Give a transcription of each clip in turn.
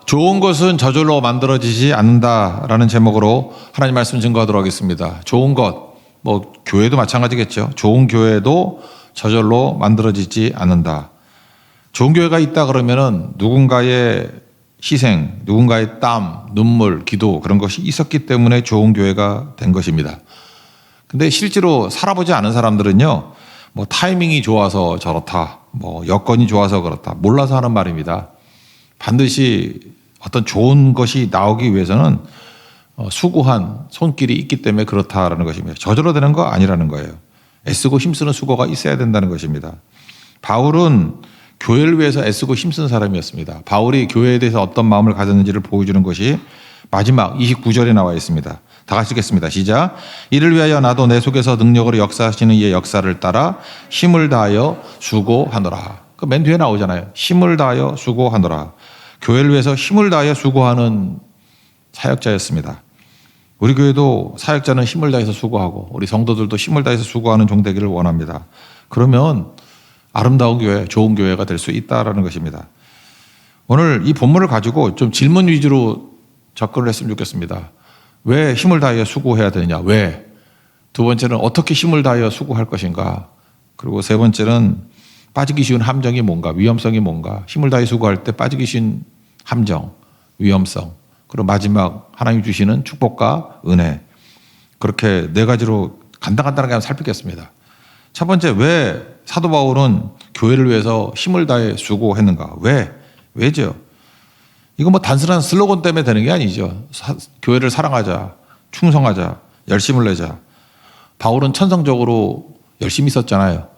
좋은 것은 저절로 만들어지지 않는다라는 제목으로 하나님 말씀 증거하도록 하겠습니다. 좋은 것, 뭐 교회도 마찬가지겠죠. 좋은 교회도 저절로 만들어지지 않는다. 좋은 교회가 있다 그러면은 누군가의 희생, 누군가의 땀, 눈물, 기도 그런 것이 있었기 때문에 좋은 교회가 된 것입니다. 근데 실제로 살아보지 않은 사람들은요, 뭐 타이밍이 좋아서 저렇다, 뭐 여건이 좋아서 그렇다, 몰라서 하는 말입니다. 반드시 어떤 좋은 것이 나오기 위해서는 수고한 손길이 있기 때문에 그렇다라는 것입니다. 저절로 되는 거 아니라는 거예요. 애쓰고 힘쓰는 수고가 있어야 된다는 것입니다. 바울은 교회를 위해서 애쓰고 힘쓴 사람이었습니다. 바울이 교회에 대해서 어떤 마음을 가졌는지를 보여주는 것이 마지막 29절에 나와 있습니다. 다 같이 읽겠습니다. 시작. 이를 위하여 나도 내 속에서 능력으로 역사하시는 이의 역사를 따라 힘을 다하여 수고하노라. 그 맨 뒤에 나오잖아요. 힘을 다하여 수고하노라. 교회를 위해서 힘을 다하여 수고하는 사역자였습니다. 우리 교회도 사역자는 힘을 다해서 수고하고 우리 성도들도 힘을 다해서 수고하는 종 되기를 원합니다. 그러면 아름다운 교회, 좋은 교회가 될 수 있다라는 것입니다. 오늘 이 본문을 가지고 좀 질문 위주로 접근을 했으면 좋겠습니다. 왜 힘을 다하여 수고해야 되느냐? 왜? 두 번째는 어떻게 힘을 다하여 수고할 것인가? 그리고 세 번째는 빠지기 쉬운 함정이 뭔가? 위험성이 뭔가? 힘을 다하여 수고할 때 빠지기 쉬운 함정, 위험성. 그리고 마지막 하나님 주시는 축복과 은혜. 그렇게 네 가지로 간단하게 한번 살피겠습니다. 첫 번째, 왜 사도 바울은 교회를 위해서 힘을 다해 수고했는가? 왜? 왜죠? 이거 뭐 단순한 슬로건 때문에 되는 게 아니죠. 교회를 사랑하자, 충성하자, 열심을 내자. 바울은 천성적으로 열심히 있었잖아요.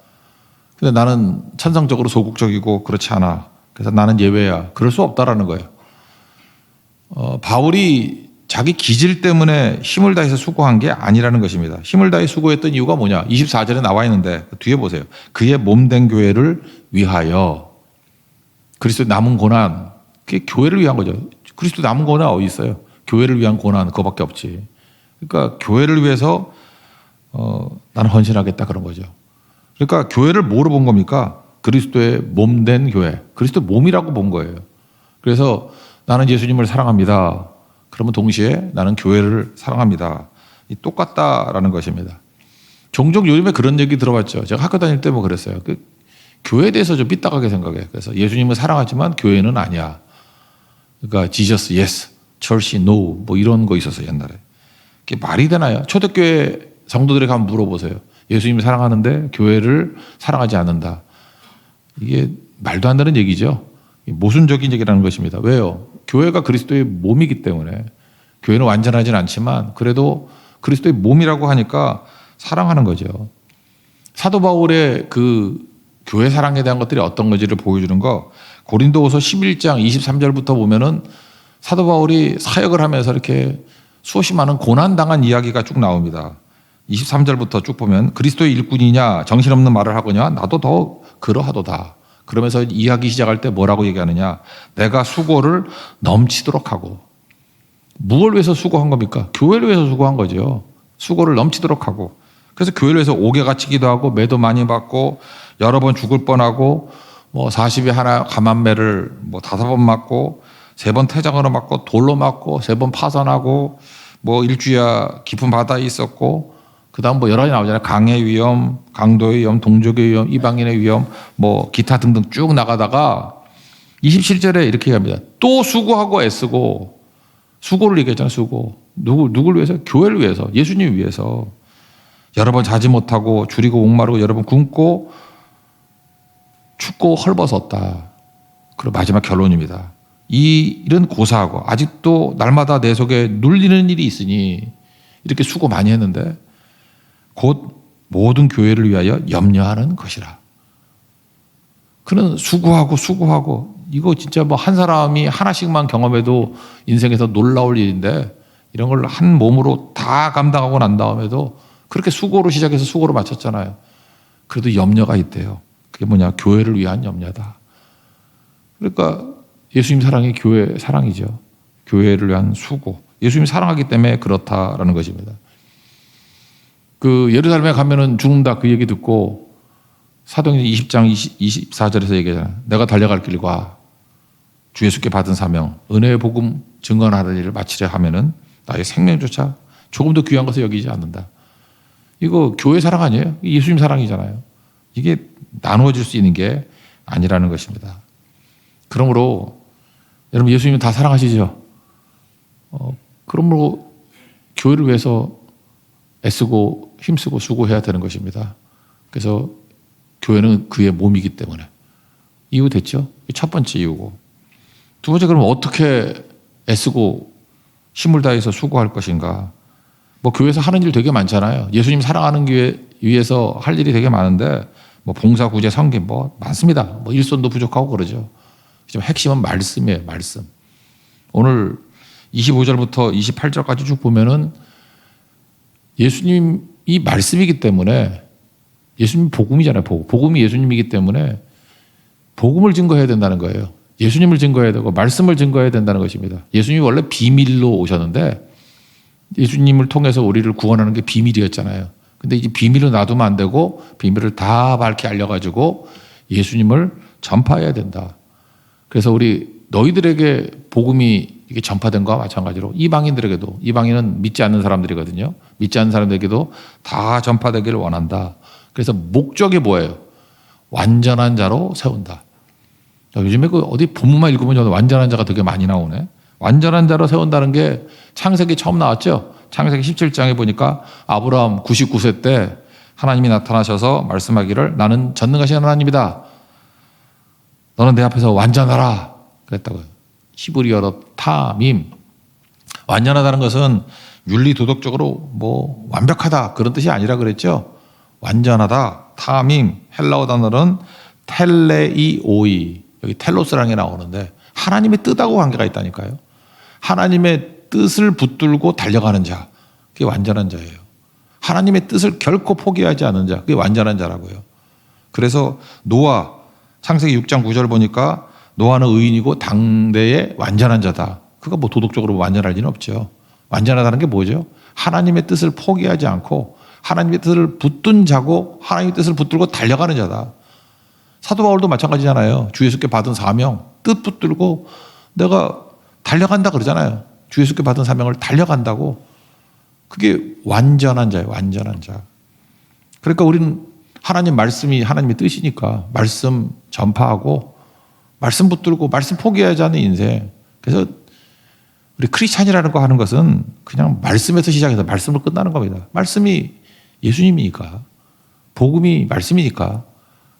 근데 나는 천성적으로 소극적이고 그렇지 않아. 그래서 나는 예외야. 그럴 수 없다라는 거예요. 바울이 자기 기질 때문에 힘을 다해서 수고한 게 아니라는 것입니다. 힘을 다해 수고했던 이유가 뭐냐? 24절에 나와 있는데 뒤에 보세요. 그의 몸된 교회를 위하여. 그리스도의 남은 고난. 그게 교회를 위한 거죠. 그리스도 남은 고난 어디 있어요? 교회를 위한 고난 그거밖에 없지. 그러니까 교회를 위해서 나는 헌신하겠다 그런 거죠. 그러니까 교회를 뭐로 본 겁니까? 그리스도의 몸된 교회. 그리스도의 몸이라고 본 거예요. 그래서 나는 예수님을 사랑합니다. 그러면 동시에 나는 교회를 사랑합니다. 이 똑같다라는 것입니다. 종종 요즘에 그런 얘기 들어봤죠. 제가 학교 다닐 때 뭐 그랬어요. 교회에 대해서 좀 삐딱하게 생각해. 그래서 예수님은 사랑하지만 교회는 아니야. 그러니까 Jesus yes, Church no 뭐 이런 거 있었어요 옛날에. 그게 말이 되나요? 초대교회 성도들에게 한번 물어보세요. 예수님을 사랑하는데 교회를 사랑하지 않는다. 이게 말도 안 되는 얘기죠. 모순적인 얘기라는 것입니다. 왜요? 교회가 그리스도의 몸이기 때문에 교회는 완전하진 않지만 그래도 그리스도의 몸이라고 하니까 사랑하는 거죠. 사도 바울의 그 교회 사랑에 대한 것들이 어떤 건지를 보여주는 거 고린도후서 11장 23절부터 보면은 사도 바울이 사역을 하면서 이렇게 수없이 많은 고난당한 이야기가 쭉 나옵니다. 23절부터 쭉 보면 그리스도의 일꾼이냐 정신없는 말을 하거냐 나도 더 그러하도다. 그러면서 이야기 시작할 때 뭐라고 얘기하느냐. 내가 수고를 넘치도록 하고. 무엇을 위해서 수고한 겁니까? 교회를 위해서 수고한 거죠. 수고를 넘치도록 하고. 그래서 교회를 위해서 옥에 갇히기도 하고 매도 많이 받고 여러 번 죽을 뻔하고 뭐 40에 하나 감한매를 뭐 5번 맞고 3번 태장으로 맞고 돌로 맞고 3번 파선하고 뭐 일주야 깊은 바다에 있었고 그 다음 뭐 여러 가지 나오잖아요. 강의 위험, 강도의 위험, 동족의 위험, 이방인의 위험, 뭐 기타 등등 쭉 나가다가 27절에 이렇게 얘기합니다. 또 수고하고 애쓰고 수고를 얘기했잖아요. 수고. 누굴 위해서? 교회를 위해서, 예수님 위해서. 여러 번 자지 못하고 줄이고 목마르고 여러 번 굶고 춥고 헐벗었다. 그리고 마지막 결론입니다. 이 일은 고사하고 아직도 날마다 내 속에 눌리는 일이 있으니 이렇게 수고 많이 했는데 곧 모든 교회를 위하여 염려하는 것이라. 그는 수고하고 이거 진짜 뭐 한 사람이 하나씩만 경험해도 인생에서 놀라울 일인데 이런 걸 한 몸으로 다 감당하고 난 다음에도 그렇게 수고로 시작해서 수고로 마쳤잖아요. 그래도 염려가 있대요. 그게 뭐냐? 교회를 위한 염려다. 그러니까 예수님 사랑이 교회 사랑이죠. 교회를 위한 수고. 예수님 사랑하기 때문에 그렇다라는 것입니다. 그 예루살렘에 가면은 죽는다 그 얘기 듣고 사도행전 20장 24절에서 얘기하잖아요. 내가 달려갈 길과 주 예수께 받은 사명, 은혜의 복음 증언하는 일을 마치려 하면은 나의 생명조차 조금 더 귀한 것을 여기지 않는다. 이거 교회 사랑 아니에요? 예수님 사랑이잖아요. 이게 나누어질 수 있는 게 아니라는 것입니다. 그러므로 여러분 예수님은 다 사랑하시죠? 그러므로 교회를 위해서 애쓰고 힘쓰고 수고해야 되는 것입니다. 그래서 교회는 그의 몸이기 때문에. 이유 됐죠? 첫 번째 이유고. 두 번째, 그럼 어떻게 애쓰고 힘을 다해서 수고할 것인가? 뭐 교회에서 하는 일 되게 많잖아요. 예수님 사랑하는 교회 위해서 할 일이 되게 많은데 뭐 봉사, 구제, 섬김 뭐 많습니다. 뭐 일손도 부족하고 그러죠. 하지만 핵심은 말씀이에요. 말씀. 오늘 25절부터 28절까지 쭉 보면은 예수님이 말씀이기 때문에 예수님 복음이잖아요. 복음이 예수님이기 때문에 복음을 증거해야 된다는 거예요. 예수님을 증거해야 되고 말씀을 증거해야 된다는 것입니다. 예수님이 원래 비밀로 오셨는데 예수님을 통해서 우리를 구원하는 게 비밀이었잖아요. 근데 이제 비밀을 놔두면 안 되고 비밀을 다 밝게 알려가지고 예수님을 전파해야 된다. 그래서 우리 너희들에게 복음이 이게 전파된 거와 마찬가지로 이방인들에게도, 이방인은 믿지 않는 사람들이거든요. 믿지 않는 사람들에게도 다 전파되기를 원한다. 그래서 목적이 뭐예요? 완전한 자로 세운다. 요즘에 그 어디 본문만 읽으면 완전한 자가 되게 많이 나오네. 완전한 자로 세운다는 게 창세기 처음 나왔죠. 창세기 17장에 보니까 아브라함 99세 때 하나님이 나타나셔서 말씀하기를 나는 전능하신 하나님이다. 너는 내 앞에서 완전하라. 그랬다고요. 히브리어로 타밈. 완전하다는 것은 윤리 도덕적으로 뭐 완벽하다 그런 뜻이 아니라 그랬죠. 완전하다. 타밈. 헬라어 단어는 텔레이오이. 여기 텔로스라는 게 나오는데 하나님의 뜻하고 관계가 있다니까요. 하나님의 뜻을 붙들고 달려가는 자. 그게 완전한 자예요. 하나님의 뜻을 결코 포기하지 않는 자. 그게 완전한 자라고요. 그래서 노아 창세기 6장 9절 보니까 노아는 의인이고 당대의 완전한 자다. 그가 뭐 도덕적으로 완전할 리는 없죠. 완전하다는 게 뭐죠? 하나님의 뜻을 포기하지 않고 하나님의 뜻을 붙든 자고 하나님의 뜻을 붙들고 달려가는 자다. 사도 바울도 마찬가지잖아요. 주 예수께 받은 사명, 뜻 붙들고 내가 달려간다 그러잖아요. 주 예수께 받은 사명을 달려간다고. 그게 완전한 자예요. 완전한 자. 그러니까 우리는 하나님 말씀이 하나님의 뜻이니까 말씀 전파하고 말씀 붙들고 말씀 포기하지 않는 인생. 그래서 우리 크리스찬이라는 거 하는 것은 그냥 말씀에서 시작해서 말씀으로 끝나는 겁니다. 말씀이 예수님이니까. 복음이 말씀이니까.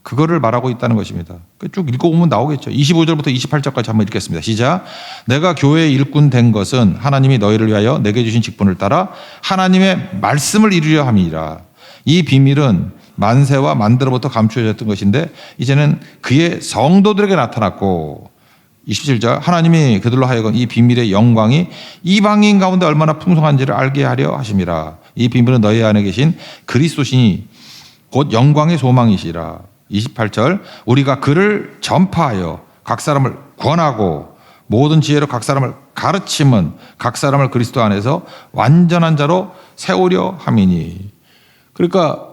그거를 말하고 있다는 것입니다. 쭉 읽어보면 나오겠죠. 25절부터 28절까지 한번 읽겠습니다. 시작. 내가 교회의 일꾼 된 것은 하나님이 너희를 위하여 내게 주신 직분을 따라 하나님의 말씀을 이루려 함이라. 이 비밀은 만세와 만대로부터 감추어졌던 것인데 이제는 그의 성도들에게 나타났고 27절 하나님이 그들로 하여금 이 비밀의 영광이 이방인 가운데 얼마나 풍성한지를 알게 하려 하심이라. 이 비밀은 너희 안에 계신 그리스도시니 곧 영광의 소망이시라. 28절 우리가 그를 전파하여 각 사람을 권하고 모든 지혜로 각 사람을 가르침은 각 사람을 그리스도 안에서 완전한 자로 세우려 함이니. 그러니까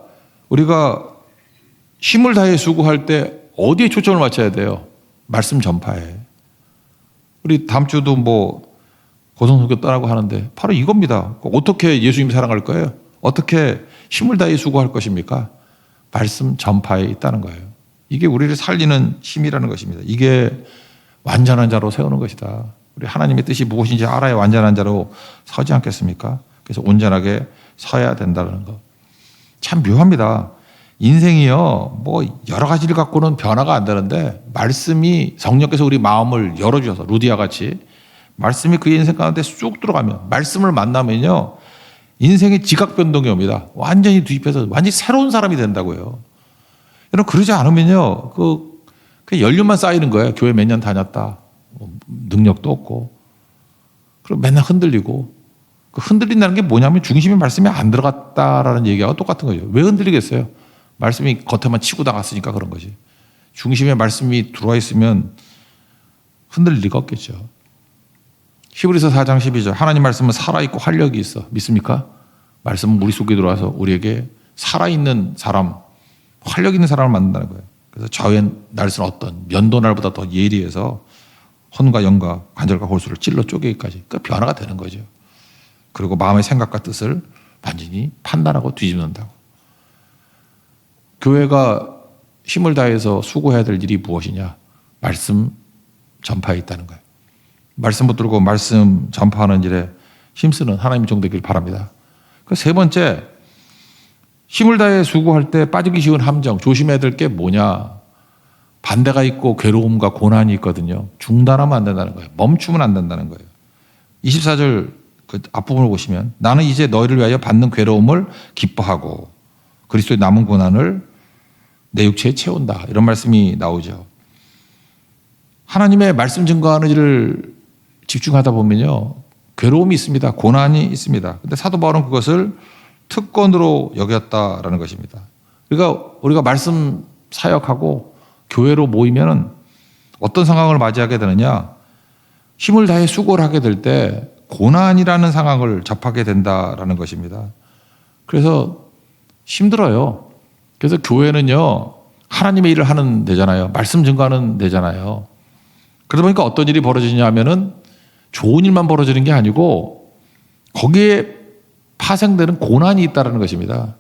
우리가 힘을 다해 수고할 때 어디에 초점을 맞춰야 돼요? 말씀 전파에. 우리 다음 주도 뭐 고성선교 떠나고 하는데 바로 이겁니다. 어떻게 예수님 사랑할 거예요? 어떻게 힘을 다해 수고할 것입니까? 말씀 전파에 있다는 거예요. 이게 우리를 살리는 힘이라는 것입니다. 이게 완전한 자로 세우는 것이다. 우리 하나님의 뜻이 무엇인지 알아야 완전한 자로 서지 않겠습니까? 그래서 온전하게 서야 된다는 거. 참 묘합니다. 인생이요, 뭐 여러 가지를 갖고는 변화가 안 되는데 말씀이 성령께서 우리 마음을 열어주셔서 루디아 같이 말씀이 그의 인생 가운데 쑥 들어가면 말씀을 만나면요. 인생의 지각 변동이 옵니다. 완전히 뒤집혀서 완전히 새로운 사람이 된다고요. 여러분 그러지 않으면요. 그 연륜만 쌓이는 거예요. 교회 몇 년 다녔다. 능력도 없고. 그리고 맨날 흔들리고. 그 흔들린다는 게 뭐냐면 중심의 말씀이 안 들어갔다라는 얘기하고 똑같은 거죠. 왜 흔들리겠어요? 말씀이 겉에만 치고 나갔으니까 그런 거지. 중심의 말씀이 들어와 있으면 흔들릴 리가 없겠죠. 히브리서 4장 12절 하나님 말씀은 살아있고 활력이 있어. 믿습니까? 말씀은 우리 속에 들어와서 우리에게 살아있는 사람, 활력 있는 사람을 만든다는 거예요. 그래서 좌우의 날선 어떤 면도날보다 더 예리해서 혼과 영과 관절과 골수를 찔러 쪼개기까지 그 변화가 되는 거죠. 그리고 마음의 생각과 뜻을 완전히 판단하고 뒤집는다고. 교회가 힘을 다해서 수고해야 될 일이 무엇이냐? 말씀 전파에 있다는 거예요. 말씀 붙들고 말씀 전파하는 일에 힘쓰는 하나님의 종 되길 바랍니다. 그 세 번째, 힘을 다해 수고할 때 빠지기 쉬운 함정, 조심해야 될 게 뭐냐? 반대가 있고 괴로움과 고난이 있거든요. 중단하면 안 된다는 거예요. 멈추면 안 된다는 거예요. 24절 그 앞부분을 보시면 나는 이제 너희를 위하여 받는 괴로움을 기뻐하고 그리스도의 남은 고난을 내 육체에 채운다. 이런 말씀이 나오죠. 하나님의 말씀 증거하는 일을 집중하다 보면요. 괴로움이 있습니다. 고난이 있습니다. 근데 사도 바울은 그것을 특권으로 여겼다라는 것입니다. 그러니까 우리가 말씀 사역하고 교회로 모이면 어떤 상황을 맞이하게 되느냐? 힘을 다해 수고를 하게 될 때 고난이라는 상황을 접하게 된다라는 것입니다. 그래서 힘들어요. 그래서 교회는요, 하나님의 일을 하는 데잖아요. 말씀 증거하는 데잖아요. 그러다 보니까 어떤 일이 벌어지냐 하면은 좋은 일만 벌어지는 게 아니고 거기에 파생되는 고난이 있다는 것입니다.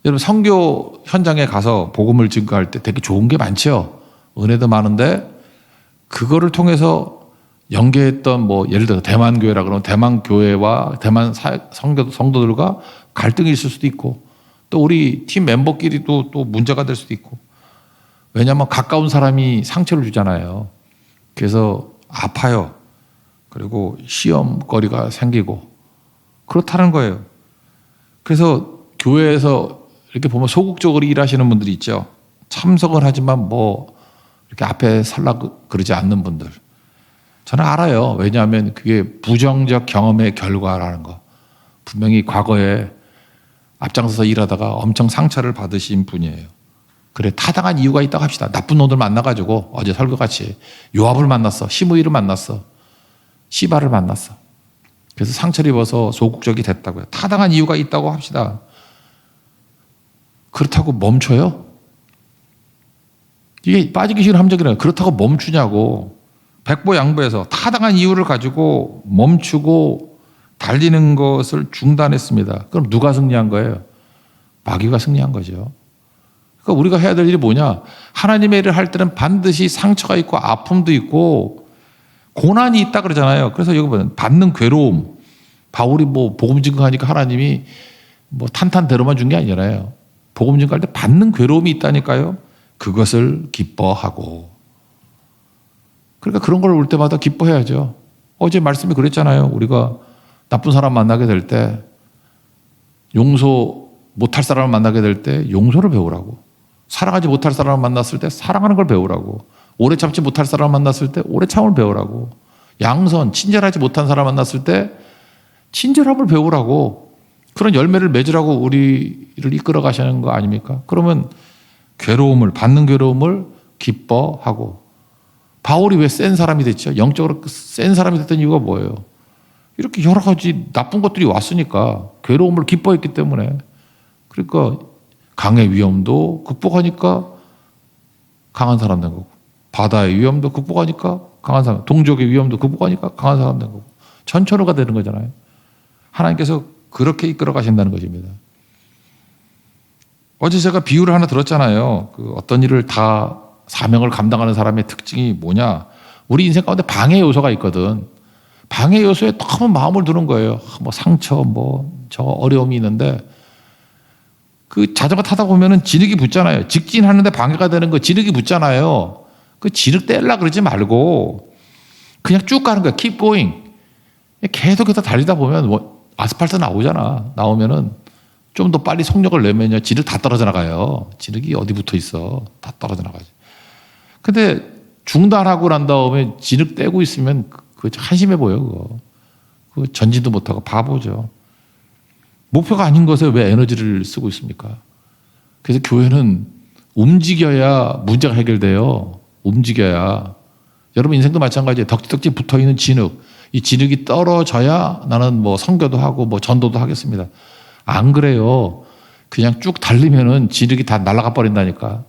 여러분 선교 현장에 가서 복음을 증거할 때 되게 좋은 게 많죠. 은혜도 많은데 그거를 통해서 연계했던 뭐 예를 들어 대만 교회라 그러면 대만 교회와 대만 성도들과 갈등이 있을 수도 있고 또 우리 팀 멤버끼리도 또 문제가 될 수도 있고 왜냐하면 가까운 사람이 상처를 주잖아요. 그래서 아파요. 그리고 시험거리가 생기고 그렇다는 거예요. 그래서 교회에서 이렇게 보면 소극적으로 일하시는 분들이 있죠. 참석을 하지만 뭐 이렇게 앞에 살라고 그러지 않는 분들. 저는 알아요. 왜냐하면 그게 부정적 경험의 결과라는 거. 분명히 과거에 앞장서서 일하다가 엄청 상처를 받으신 분이에요. 그래 타당한 이유가 있다고 합시다. 나쁜 놈들 만나가지고 어제 설교같이 요압을 만났어. 시므이를 만났어. 시바를 만났어. 그래서 상처를 입어서 소극적이 됐다고요. 타당한 이유가 있다고 합시다. 그렇다고 멈춰요? 이게 빠지기 싫은 함정이라요. 그렇다고 멈추냐고. 백보양보해서 타당한 이유를 가지고 멈추고 달리는 것을 중단했습니다. 그럼 누가 승리한 거예요? 마귀가 승리한 거죠. 그러니까 우리가 해야 될 일이 뭐냐? 하나님의 일을 할 때는 반드시 상처가 있고 아픔도 있고 고난이 있다 그러잖아요. 그래서 여기 보면 받는 괴로움. 바울이 뭐 복음 증거하니까 하나님이 뭐 탄탄대로만 준 게 아니잖아요. 복음 증거할 때 받는 괴로움이 있다니까요. 그것을 기뻐하고. 그러니까 그런 걸 올 때마다 기뻐해야죠. 어제 말씀이 그랬잖아요. 우리가 나쁜 사람 만나게 될 때 용서 못할 사람을 만나게 될 때 용서를 배우라고. 사랑하지 못할 사람을 만났을 때 사랑하는 걸 배우라고. 오래 참지 못할 사람을 만났을 때 오래 참을 배우라고. 양선, 친절하지 못한 사람 만났을 때 친절함을 배우라고. 그런 열매를 맺으라고 우리를 이끌어 가시는 거 아닙니까? 그러면 괴로움을, 받는 괴로움을 기뻐하고. 바울이 왜 센 사람이 됐죠? 영적으로 센 사람이 됐던 이유가 뭐예요? 이렇게 여러 가지 나쁜 것들이 왔으니까 괴로움을 기뻐했기 때문에. 그러니까 강의 위험도 극복하니까 강한 사람 된 거고, 바다의 위험도 극복하니까 강한 사람, 동족의 위험도 극복하니까 강한 사람 된 거고, 전천후가 되는 거잖아요. 하나님께서 그렇게 이끌어 가신다는 것입니다. 어제 제가 비유를 하나 들었잖아요. 그 어떤 일을 다 사명을 감당하는 사람의 특징이 뭐냐? 우리 인생 가운데 방해 요소가 있거든. 방해 요소에 너무 마음을 두는 거예요. 뭐 상처, 뭐 저 어려움이 있는데 그 자전거 타다 보면은 진흙이 붙잖아요. 직진하는데 방해가 되는 거 진흙이 붙잖아요. 그 진흙 떼려고 그러지 말고 그냥 쭉 가는 거야. Keep going. 계속해서 달리다 보면 뭐 아스팔트 나오잖아. 나오면은 좀 더 빨리 속력을 내면요. 진흙 다 떨어져 나가요. 진흙이 어디 붙어 있어. 다 떨어져 나가지. 근데 중단하고 난 다음에 진흙 떼고 있으면 그거 한심해 보여. 그거. 그 전진도 못하고 바보죠. 목표가 아닌 것에 왜 에너지를 쓰고 있습니까? 그래서 교회는 움직여야 문제가 해결돼요. 움직여야. 여러분 인생도 마찬가지예요. 덕지덕지 붙어있는 진흙. 이 진흙이 떨어져야 나는 뭐 선교도 하고 뭐 전도도 하겠습니다. 안 그래요. 그냥 쭉 달리면은 진흙이 다 날아가 버린다니까.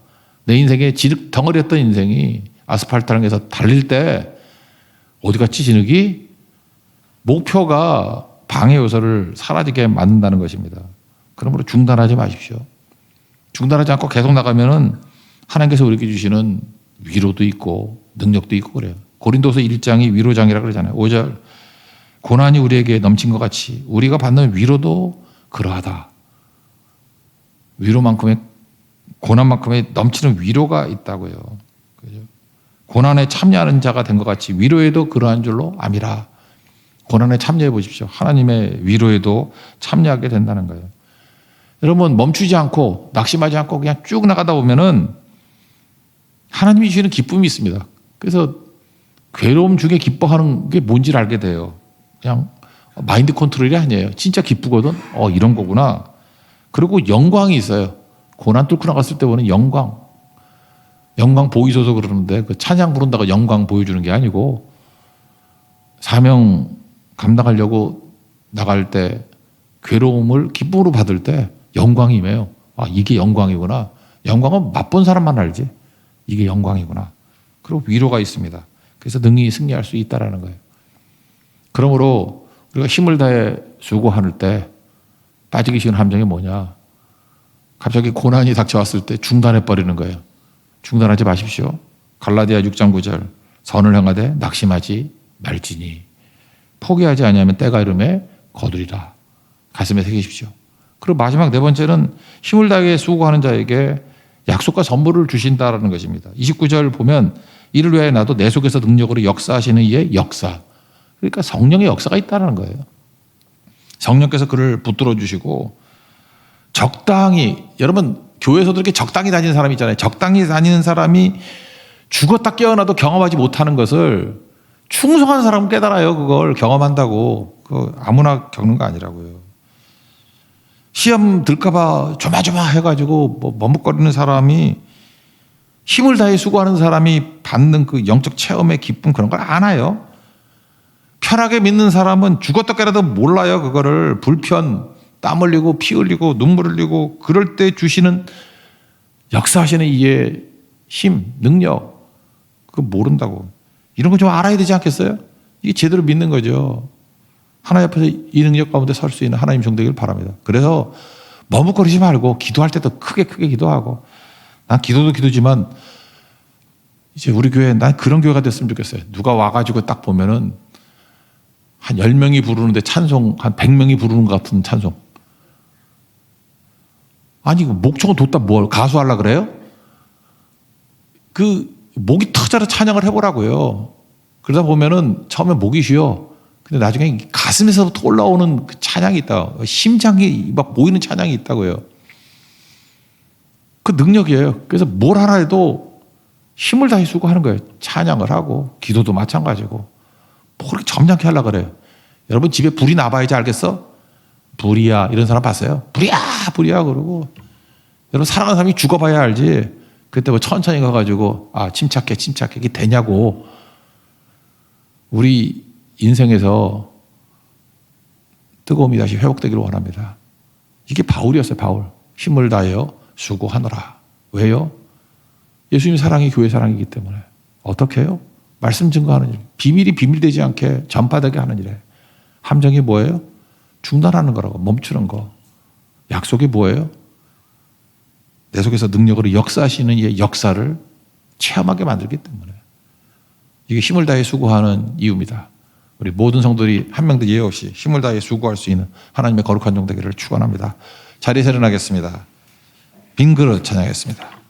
내 인생에 진흙 덩어리였던 인생이 아스팔트랑에서 달릴 때 어디 갔지 진흙이? 목표가 방해 요소를 사라지게 만든다는 것입니다. 그러므로 중단하지 마십시오. 중단하지 않고 계속 나가면은 하나님께서 우리에게 주시는 위로도 있고 능력도 있고 그래요. 고린도서 1장이 위로장이라고 그러잖아요. 5절 고난이 우리에게 넘친 것 같이 우리가 받는 위로도 그러하다. 위로만큼의 고난만큼의 넘치는 위로가 있다고요. 그죠? 고난에 참여하는 자가 된 것 같이 위로에도 그러한 줄로 암이라. 고난에 참여해 보십시오. 하나님의 위로에도 참여하게 된다는 거예요. 여러분 멈추지 않고 낙심하지 않고 그냥 쭉 나가다 보면은 하나님이 주시는 기쁨이 있습니다. 그래서 괴로움 중에 기뻐하는 게 뭔지를 알게 돼요. 그냥 마인드 컨트롤이 아니에요. 진짜 기쁘거든. 이런 거구나. 그리고 영광이 있어요. 고난 뚫고 나갔을 때 보는 영광. 영광 보이소서 그러는데 그 찬양 부른다고 영광 보여주는 게 아니고 사명 감당하려고 나갈 때 괴로움을 기쁨으로 받을 때 영광이 임해요. 이게 영광이구나. 영광은 맛본 사람만 알지. 이게 영광이구나. 그리고 위로가 있습니다. 그래서 능히 승리할 수 있다는 거예요. 그러므로 우리가 힘을 다해 수고할 때 빠지기 쉬운 함정이 뭐냐. 갑자기 고난이 닥쳐왔을 때 중단해버리는 거예요. 중단하지 마십시오. 갈라디아 6장 9절 선을 행하되 낙심하지 말지니 포기하지 아니하면 때가 이름에 거두리라. 가슴에 새기십시오. 그리고 마지막 네 번째는 힘을 다해 수고하는 자에게 약속과 선물을 주신다라는 것입니다. 29절 보면 이를 위하여 나도 내 속에서 능력으로 역사하시는 이의 역사. 그러니까 성령의 역사가 있다는 거예요. 성령께서 그를 붙들어 주시고 적당히 여러분 교회에서도 이렇게 적당히 다니는 사람이 있잖아요. 적당히 다니는 사람이 죽었다 깨어나도 경험하지 못하는 것을 충성한 사람은 깨달아요. 그걸 경험한다고. 그거 아무나 겪는 거 아니라고요. 시험 들까봐 조마조마 해가지고 머뭇거리는 사람이 힘을 다해 수고하는 사람이 받는 그 영적 체험의 기쁨 그런 걸 아나요? 편하게 믿는 사람은 죽었다 깨어나도 몰라요. 그거를 불편, 땀 흘리고 피 흘리고 눈물 흘리고 그럴 때 주시는 역사하시는 이의 힘, 능력 그거 모른다고. 이런 거 좀 알아야 되지 않겠어요? 이게 제대로 믿는 거죠. 하나님 앞에서 이 능력 가운데 설 수 있는 하나님 정되기를 바랍니다. 그래서 머뭇거리지 말고 기도할 때도 크게 기도하고 난 기도도 기도지만 이제 우리 교회 난 그런 교회가 됐으면 좋겠어요. 누가 와가지고 딱 보면은 한 10명이 부르는데 찬송 한 100명이 부르는 것 같은 찬송. 아니 목청을 뒀다 뭘 가수하려고 그래요? 그 목이 터져라 찬양을 해보라고요. 그러다 보면은 처음에 목이 쉬어. 근데 나중에 가슴에서부터 올라오는 그 찬양이 있다. 심장이 막 모이는 찬양이 있다고요. 그 능력이에요. 그래서 뭘 하나 해도 힘을 다해 수고하는 거예요. 찬양을 하고 기도도 마찬가지고 뭐 그렇게 점잖게 하려고 그래요. 여러분 집에 불이 나봐야지 알겠어? 불이야 이런 사람 봤어요? 불이야 그러고 여러분 사랑하는 사람이 죽어봐야 알지. 그때 뭐 천천히 가가지고 침착해 이게 되냐고. 우리 인생에서 뜨거움이 다시 회복되기를 원합니다. 이게 바울이었어요. 바울. 힘을 다하여 수고하노라. 왜요? 예수님 사랑이 교회 사랑이기 때문에. 어떻게 해요? 말씀 증거하는 일. 비밀이 비밀되지 않게 전파되게 하는 일에. 함정이 뭐예요? 중단하는 거라고. 멈추는 거. 약속이 뭐예요? 내 속에서 능력으로 역사하시는 이의 역사를 체험하게 만들기 때문에. 이게 힘을 다해 수고하는 이유입니다. 우리 모든 성도들이 한 명도 예외 없이 힘을 다해 수고할 수 있는 하나님의 거룩한 종 되기를 축원합니다. 자리에서 일어나겠습니다. 빈 그릇 찬양하겠습니다.